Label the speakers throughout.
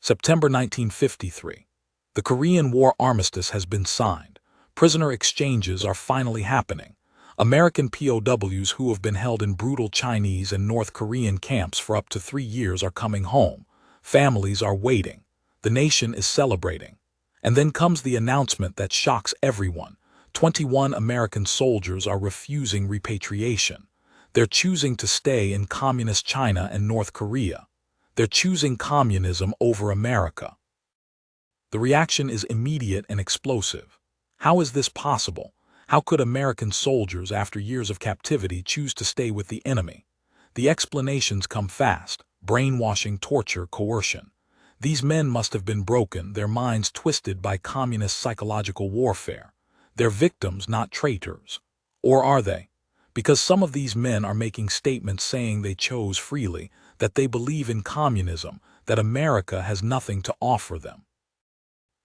Speaker 1: September 1953. The Korean War armistice has been signed. Prisoner exchanges are finally happening. American POWs who have been held in brutal Chinese and North Korean camps for up to 3 years are coming home. Families are waiting. The nation is celebrating. And then comes the announcement that shocks everyone. 21 American soldiers are refusing repatriation. They're choosing to stay in communist China and North Korea. They're choosing communism over America. The reaction is immediate and explosive. How is this possible? How could American soldiers, after years of captivity, choose to stay with the enemy? The explanations come fast: brainwashing, torture, coercion. These men must have been broken, their minds twisted by communist psychological warfare. They're victims, not traitors. Or are they? Because some of these men are making statements saying they chose freely, that they believe in communism, that America has nothing to offer them.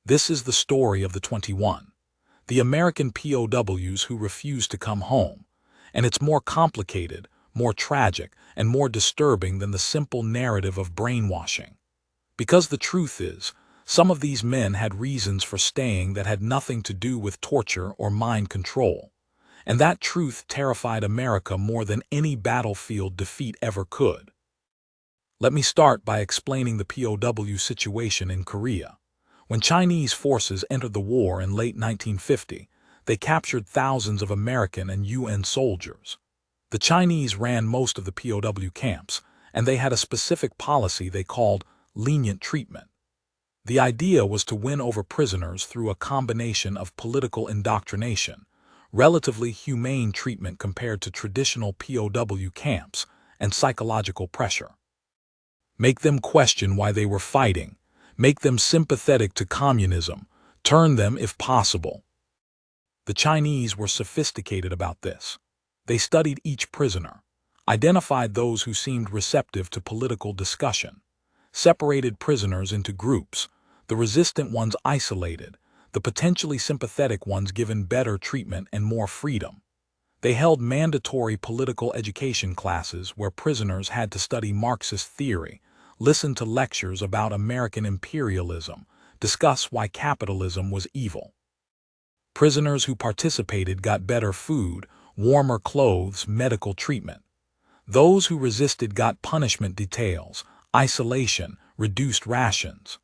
Speaker 1: This is the story of the 21. The American POWs who refuse to come home. And it's more complicated, more tragic, and more disturbing than the simple narrative of brainwashing. Because the truth is, some of these men had reasons for staying that had nothing to do with torture or mind control. And that truth terrified America more than any battlefield defeat ever could. Let me start by explaining the POW situation in Korea. When Chinese forces entered the war in late 1950, they captured thousands of American and UN soldiers. The Chinese ran most of the POW camps, and they had a specific policy they called lenient treatment. The idea was to win over prisoners through a combination of political indoctrination, relatively humane treatment compared to traditional POW camps, and psychological pressure. Make them question why they were fighting, make them sympathetic to communism, turn them if possible. The Chinese were sophisticated about this. They studied each prisoner, identified those who seemed receptive to political discussion, separated prisoners into groups, the resistant ones isolated, the potentially sympathetic ones given better treatment and more freedom. They held mandatory political education classes where prisoners had to study Marxist theory, listen to lectures about American imperialism, discuss why capitalism was evil. Prisoners who participated got better food, warmer clothes, medical treatment. Those who resisted got punishment details, isolation, reduced rations.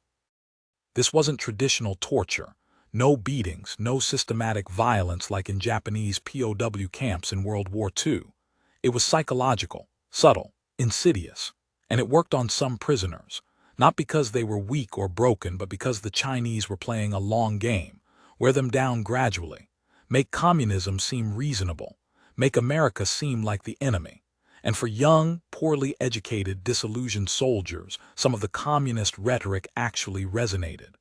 Speaker 1: This wasn't traditional torture. No beatings, no systematic violence like in Japanese POW camps in World War II. It was psychological, subtle, insidious, and it worked on some prisoners, not because they were weak or broken, but because the Chinese were playing a long game. Wear them down gradually, make communism seem reasonable, make America seem like the enemy. And for young, poorly educated, disillusioned soldiers, some of the communist rhetoric actually resonated.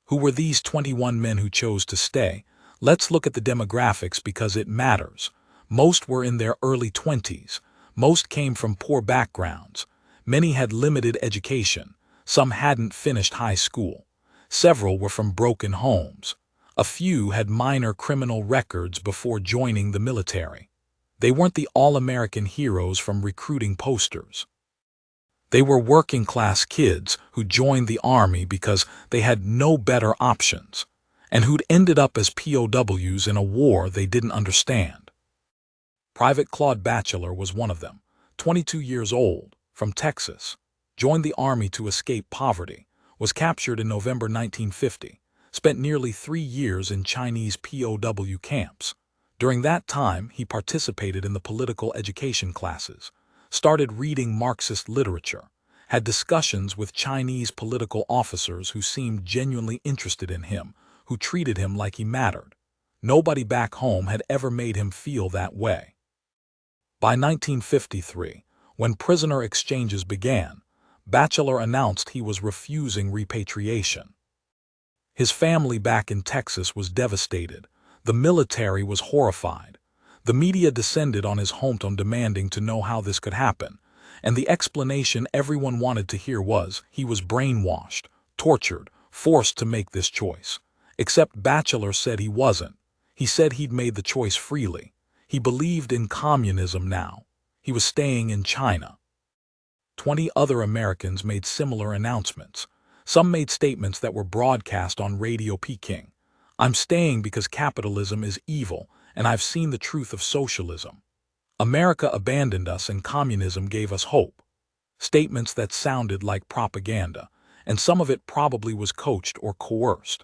Speaker 1: Who were these 21 men who chose to stay? Let's look at the demographics because it matters. Most were in their early 20s. Most came from poor backgrounds. Many had limited education. Some hadn't finished high school. Several were from broken homes. A few had minor criminal records before joining the military. They weren't the all-American heroes from recruiting posters. They were working-class kids who joined the army because they had no better options, and who'd ended up as POWs in a war they didn't understand. Private Claude Batchelor was one of them, 22 years old, from Texas, joined the army to escape poverty, was captured in November 1950, spent nearly 3 years in Chinese POW camps. During that time, he participated in the political education classes, started reading Marxist literature, had discussions with Chinese political officers who seemed genuinely interested in him, who treated him like he mattered. Nobody back home had ever made him feel that way. By 1953, when prisoner exchanges began, Batchelor announced he was refusing repatriation. His family back in Texas was devastated. The military was horrified. The media descended on his hometown demanding to know how this could happen, and the explanation everyone wanted to hear was he was brainwashed, tortured, forced to make this choice. Except Batchelor said he wasn't. He said he'd made the choice freely. He believed in communism now. He was staying in China. 20 other Americans made similar announcements. Some made statements that were broadcast on Radio Peking. I'm staying because capitalism is evil, and I've seen the truth of socialism. America abandoned us and communism gave us hope. Statements that sounded like propaganda, and some of it probably was coached or coerced.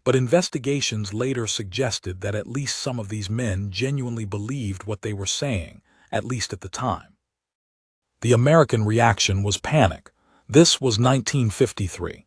Speaker 1: But investigations later suggested that at least some of these men genuinely believed what they were saying, at least at the time. The American reaction was panic. This was 1953.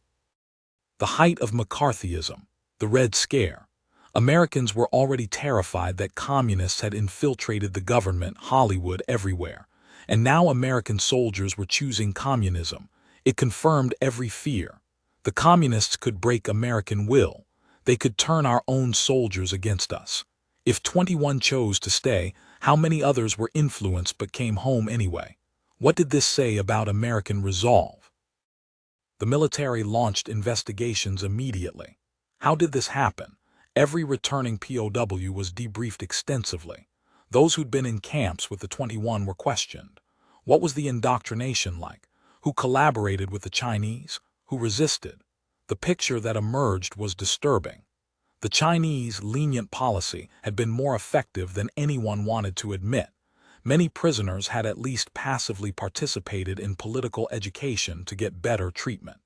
Speaker 1: The height of McCarthyism, the Red Scare. Americans were already terrified that communists had infiltrated the government, Hollywood, everywhere. And now American soldiers were choosing communism. It confirmed every fear. The communists could break American will. They could turn our own soldiers against us. If 21 chose to stay, how many others were influenced but came home anyway? What did this say about American resolve? The military launched investigations immediately. How did this happen? Every returning POW was debriefed extensively. Those who'd been in camps with the 21 were questioned. What was the indoctrination like? Who collaborated with the Chinese? Who resisted? The picture that emerged was disturbing. The Chinese' lenient policy had been more effective than anyone wanted to admit. Many prisoners had at least passively participated in political education to get better treatment.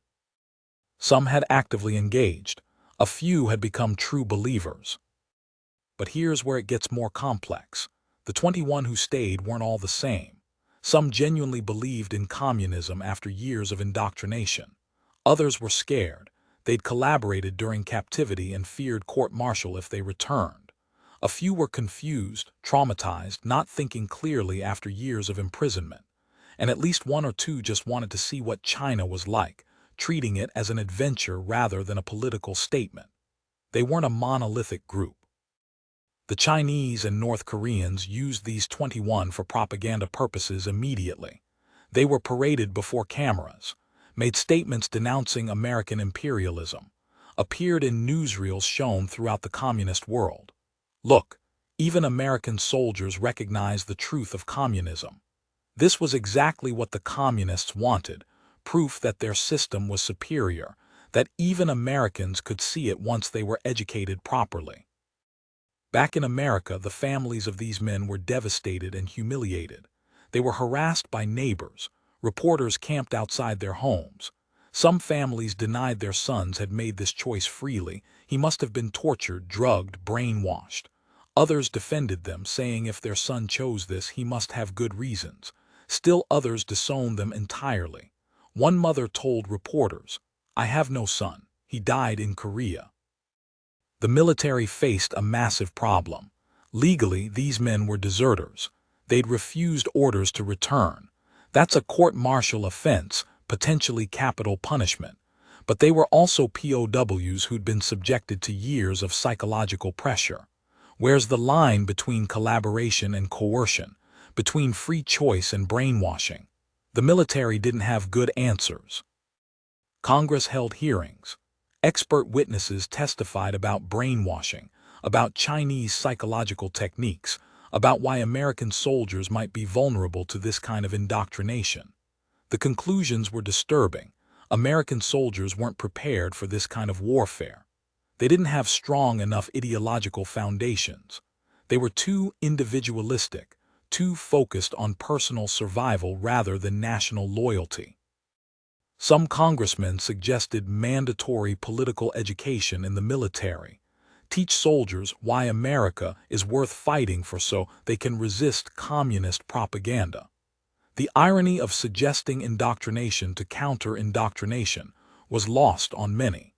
Speaker 1: Some had actively engaged. A few had become true believers. But here's where it gets more complex. The 21 who stayed weren't all the same. Some genuinely believed in communism after years of indoctrination. Others were scared. They'd collaborated during captivity and feared court-martial if they returned. A few were confused, traumatized, not thinking clearly after years of imprisonment. And at least one or two just wanted to see what China was like, treating it as an adventure rather than a political statement. They weren't a monolithic group. The Chinese and North Koreans used these 21 for propaganda purposes immediately. They were paraded before cameras, made statements denouncing American imperialism, appeared in newsreels shown throughout the communist world. Look, even American soldiers recognized the truth of communism. This was exactly what the communists wanted, proof that their system was superior, that even Americans could see it once they were educated properly. Back in America, the families of these men were devastated and humiliated. They were harassed by neighbors. Reporters camped outside their homes. Some families denied their sons had made this choice freely. He must have been tortured, drugged, brainwashed. Others defended them, saying if their son chose this, he must have good reasons. Still others disowned them entirely. One mother told reporters, "I have no son. He died in Korea." The military faced a massive problem. Legally, these men were deserters. They'd refused orders to return. That's a court-martial offense, potentially capital punishment. But they were also POWs who'd been subjected to years of psychological pressure. Where's the line between collaboration and coercion, between free choice and brainwashing? The military didn't have good answers. Congress held hearings. Expert witnesses testified about brainwashing, about Chinese psychological techniques, about why American soldiers might be vulnerable to this kind of indoctrination. The conclusions were disturbing. American soldiers weren't prepared for this kind of warfare. They didn't have strong enough ideological foundations. They were too individualistic, too focused on personal survival rather than national loyalty. Some congressmen suggested mandatory political education in the military. Teach soldiers why America is worth fighting for so they can resist communist propaganda. The irony of suggesting indoctrination to counter indoctrination was lost on many.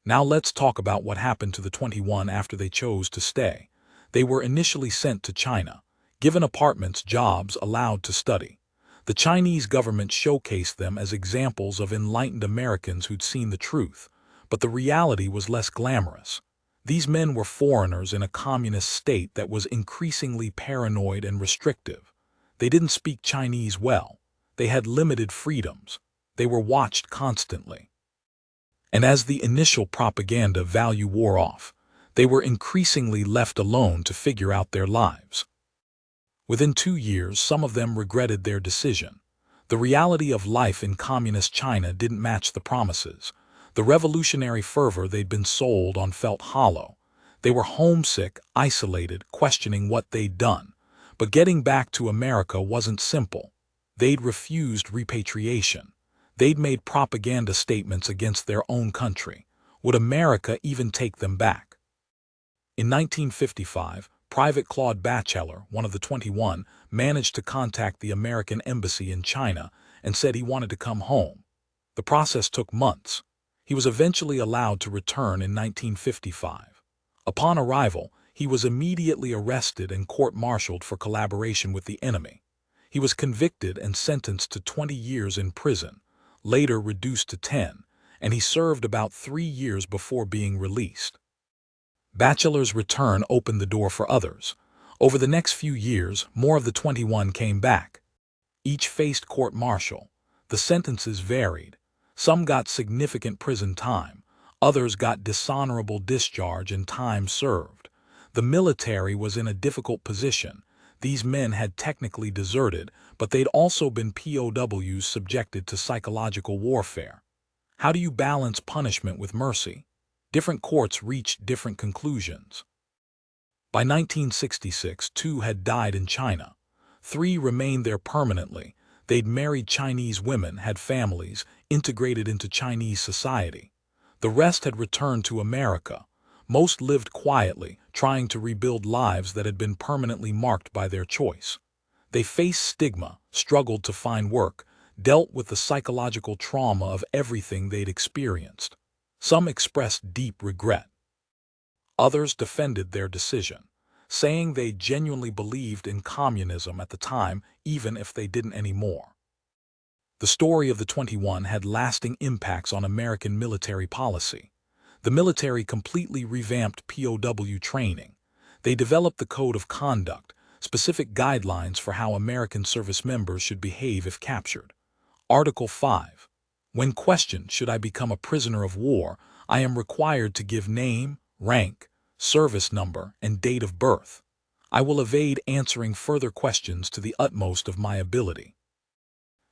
Speaker 1: Now let's talk about what happened to the 21 after they chose to stay. They were initially sent to China, given apartments, jobs, allowed to study. The Chinese government showcased them as examples of enlightened Americans who'd seen the truth, but the reality was less glamorous. These men were foreigners in a communist state that was increasingly paranoid and restrictive. They didn't speak Chinese well. They had limited freedoms. They were watched constantly. And as the initial propaganda value wore off, they were increasingly left alone to figure out their lives. Within 2 years, some of them regretted their decision. The reality of life in communist China didn't match the promises. The revolutionary fervor they'd been sold on felt hollow. They were homesick, isolated, questioning what they'd done. But getting back to America wasn't simple. They'd refused repatriation. They'd made propaganda statements against their own country. Would America even take them back? In 1955, Private Claude Batcheller, one of the 21, managed to contact the American embassy in China and said he wanted to come home. The process took months. He was eventually allowed to return in 1955. Upon arrival, he was immediately arrested and court-martialed for collaboration with the enemy. He was convicted and sentenced to 20 years in prison, later reduced to 10, and he served about 3 years before being released. Batchelor's return opened the door for others. Over the next few years, more of the 21 came back. Each faced court-martial. The sentences varied. Some got significant prison time. Others got dishonorable discharge and time served. The military was in a difficult position. These men had technically deserted, but they'd also been POWs subjected to psychological warfare. How do you balance punishment with mercy? Different courts reached different conclusions. By 1966, 2 had died in China. 3 remained there permanently. They'd married Chinese women, had families, integrated into Chinese society. The rest had returned to America. Most lived quietly, trying to rebuild lives that had been permanently marked by their choice. They faced stigma, struggled to find work, dealt with the psychological trauma of everything they'd experienced. Some expressed deep regret. Others defended their decision, saying they genuinely believed in communism at the time, even if they didn't anymore. The story of the 21 had lasting impacts on American military policy. The military completely revamped POW training. They developed the Code of Conduct, specific guidelines for how American service members should behave if captured. Article 5. When questioned, should I become a prisoner of war, I am required to give name, rank, service number, and date of birth. I will evade answering further questions to the utmost of my ability.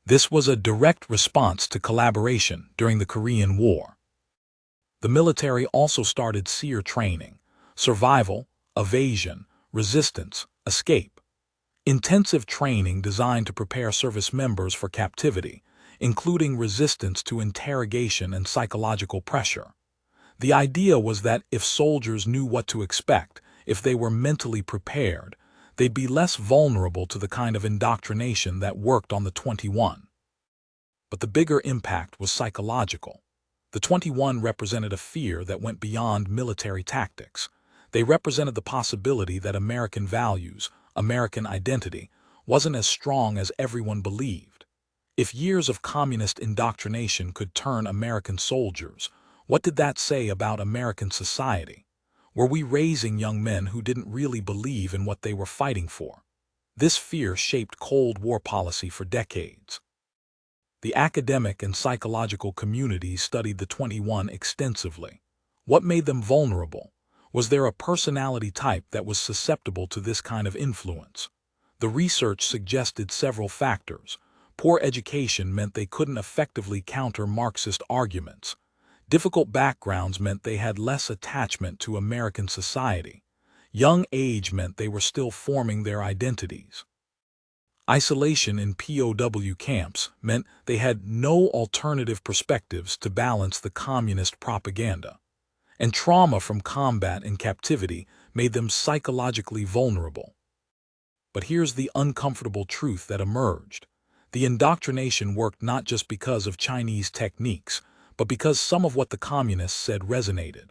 Speaker 1: This was a direct response to collaboration during the Korean War. The military also started SEER training: survival, evasion, resistance, escape. Intensive training designed to prepare service members for captivity, including resistance to interrogation and psychological pressure. The idea was that if soldiers knew what to expect, if they were mentally prepared, they'd be less vulnerable to the kind of indoctrination that worked on the 21. But the bigger impact was psychological. The 21 represented a fear that went beyond military tactics. They represented the possibility that American values, American identity, wasn't as strong as everyone believed. If years of communist indoctrination could turn American soldiers, what did that say about American society? Were we raising young men who didn't really believe in what they were fighting for? This fear shaped Cold War policy for decades. The academic and psychological communities studied the 21 extensively. What made them vulnerable? Was there a personality type that was susceptible to this kind of influence? The research suggested several factors. Poor education meant they couldn't effectively counter Marxist arguments. Difficult backgrounds meant they had less attachment to American society. Young age meant they were still forming their identities. Isolation in POW camps meant they had no alternative perspectives to balance the communist propaganda. And trauma from combat and captivity made them psychologically vulnerable. But here's the uncomfortable truth that emerged. The indoctrination worked not just because of Chinese techniques, but because some of what the communists said resonated.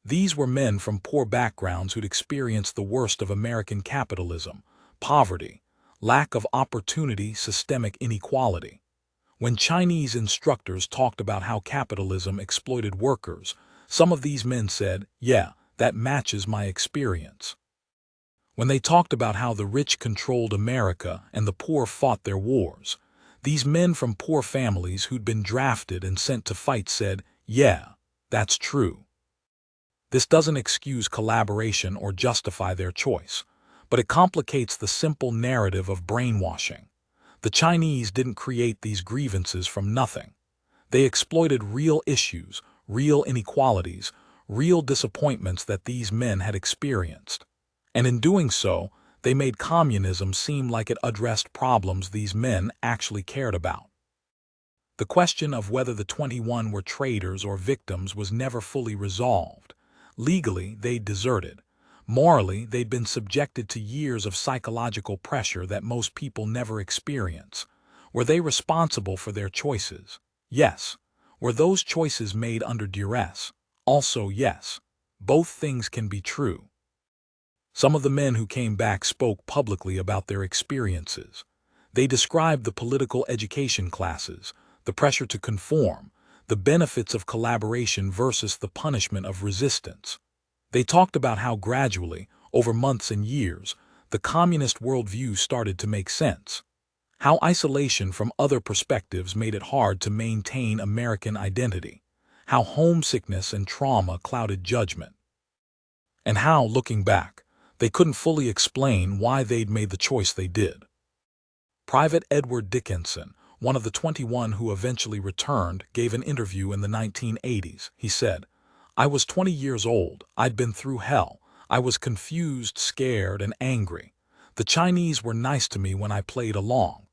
Speaker 1: These were men from poor backgrounds who'd experienced the worst of American capitalism: poverty, lack of opportunity, systemic inequality. When Chinese instructors talked about how capitalism exploited workers, some of these men said, "Yeah, that matches my experience." When they talked about how the rich controlled America and the poor fought their wars, these men from poor families who'd been drafted and sent to fight said, "Yeah, that's true." This doesn't excuse collaboration or justify their choice, but it complicates the simple narrative of brainwashing. The Chinese didn't create these grievances from nothing. They exploited real issues, real inequalities, real disappointments that these men had experienced. And in doing so, they made communism seem like it addressed problems these men actually cared about. The question of whether the 21 were traitors or victims was never fully resolved. Legally, they'd deserted. Morally, they'd been subjected to years of psychological pressure that most people never experience. Were they responsible for their choices? Yes. Were those choices made under duress? Also yes. Both things can be true. Some of the men who came back spoke publicly about their experiences. They described the political education classes, the pressure to conform, the benefits of collaboration versus the punishment of resistance. They talked about how gradually, over months and years, the communist worldview started to make sense. How isolation from other perspectives made it hard to maintain American identity. How homesickness and trauma clouded judgment. And how, looking back, they couldn't fully explain why they'd made the choice they did. Private Edward Dickinson, one of the 21 who eventually returned, gave an interview in the 1980s. He said, "I was 20 years old. I'd been through hell. I was confused, scared, and angry. The Chinese were nice to me when I played along.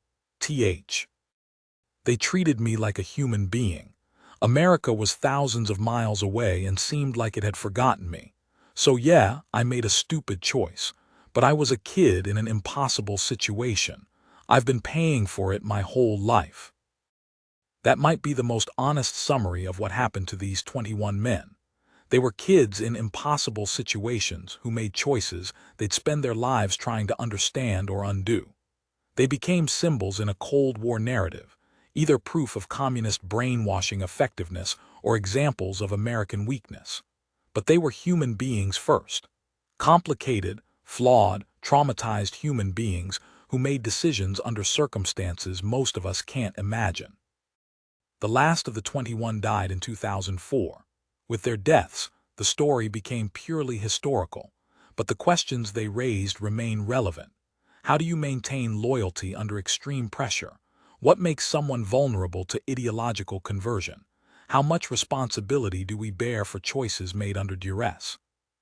Speaker 1: They treated me like a human being. America was thousands of miles away and seemed like it had forgotten me. So yeah, I made a stupid choice. But I was a kid in an impossible situation. I've been paying for it my whole life." That might be the most honest summary of what happened to these 21 men. They were kids in impossible situations who made choices they'd spend their lives trying to understand or undo. They became symbols in a Cold War narrative, either proof of communist brainwashing effectiveness or examples of American weakness. But they were human beings first. Complicated, flawed, traumatized human beings who made decisions under circumstances most of us can't imagine. The last of the 21 died in 2004. With their deaths, the story became purely historical, but the questions they raised remain relevant. How do you maintain loyalty under extreme pressure? What makes someone vulnerable to ideological conversion? How much responsibility do we bear for choices made under duress?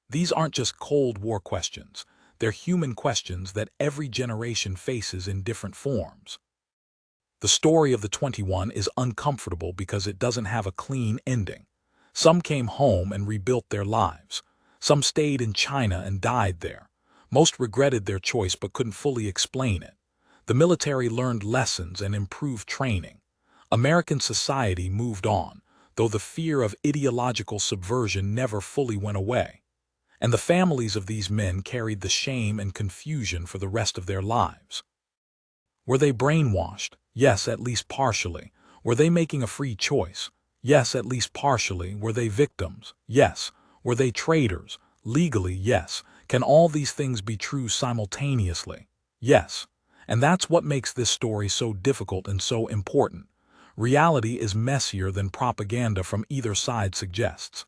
Speaker 1: These aren't just Cold War questions. They're human questions that every generation faces in different forms. The story of the 21 is uncomfortable because it doesn't have a clean ending. Some came home and rebuilt their lives. Some stayed in China and died there. Most regretted their choice but couldn't fully explain it. The military learned lessons and improved training. American society moved on, though the fear of ideological subversion never fully went away. And the families of these men carried the shame and confusion for the rest of their lives. Were they brainwashed? Yes, at least partially. Were they making a free choice? Yes, at least partially. Were they victims? Yes. Were they traitors? Legally, yes. Can all these things be true simultaneously? Yes. And that's what makes this story so difficult and so important. Reality is messier than propaganda from either side suggests.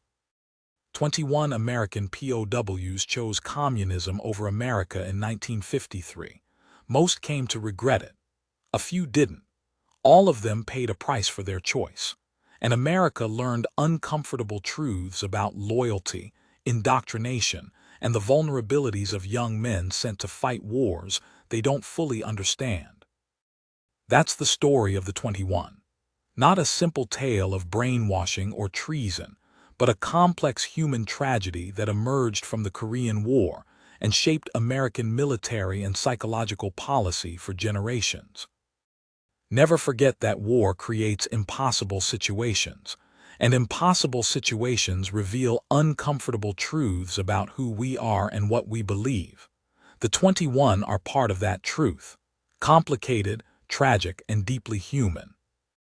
Speaker 1: 21 American POWs chose communism over America in 1953. Most came to regret it. A few didn't. All of them paid a price for their choice. And America learned uncomfortable truths about loyalty, indoctrination, and the vulnerabilities of young men sent to fight wars they don't fully understand. That's the story of the 21. Not a simple tale of brainwashing or treason, but a complex human tragedy that emerged from the Korean War and shaped American military and psychological policy for generations. Never forget that war creates impossible situations, and impossible situations reveal uncomfortable truths about who we are and what we believe. The 21 are part of that truth. Complicated, tragic, and deeply human.